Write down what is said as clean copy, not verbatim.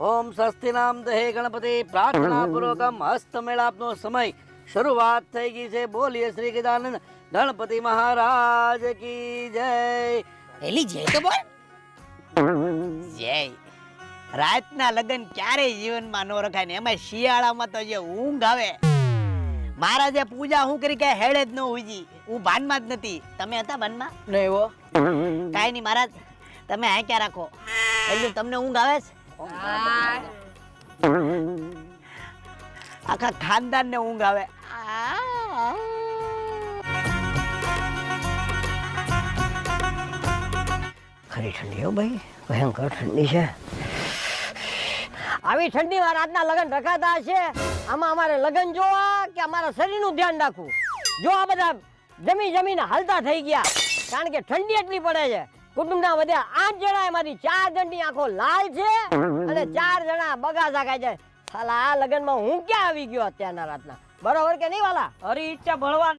ઓમ સ્વસ્તિ નામ દહે ગણપતિ પ્રાર્થના પૂર્વકમ હસ્તમેળાપનો સમય શરૂઆત થઈ ગઈ છે. બોલીએ શ્રી ગજાનંદ ગણપતિ મહારાજ કી જય. એલી જય તો બોલ. જય. રાતના લગન ક્યારેય જીવનમાં ન રખાય ને એમાં શિયાળામાં તો જે ઊંઘ આવે. મારા જે પૂજા હું કરી કે હેડે જ ન ઉજી. હું ભાનમાં જ નથી. તમે હતા ભાનમાં? નહીં હો. કાઈ નહીં મહારાજ, તમે આ ક્યાં રાખો. એટલે તમને ઊંઘ આવે છે? આખા ખાનદાન ને ઊંઘ આવે. ખરી ઠંડી હો ભાઈ, ભયંકર ઠંડી છે. આવી ઠંડીમાં રાતના લગન રખાતા હશે. આમાં અમારે લગન જોવા કે અમારા શરીરનું ધ્યાન રાખવું? જો આ બધા જમીને હાલતા થઈ ગયા, કારણ કે ઠંડી એટલી પડે છે. કુટુંબના વધ્યા 8 જણા, એમાંથી 4 જણની આંખો લાલ છે અને 4 જણા બગાસા ખાય છે. સાલા આ લગનમાં હું ક્યાં આવી ગયો અત્યારના રાતના? બરોબર કે નહીં વાલા? હરી ઈચ્છા ભળવા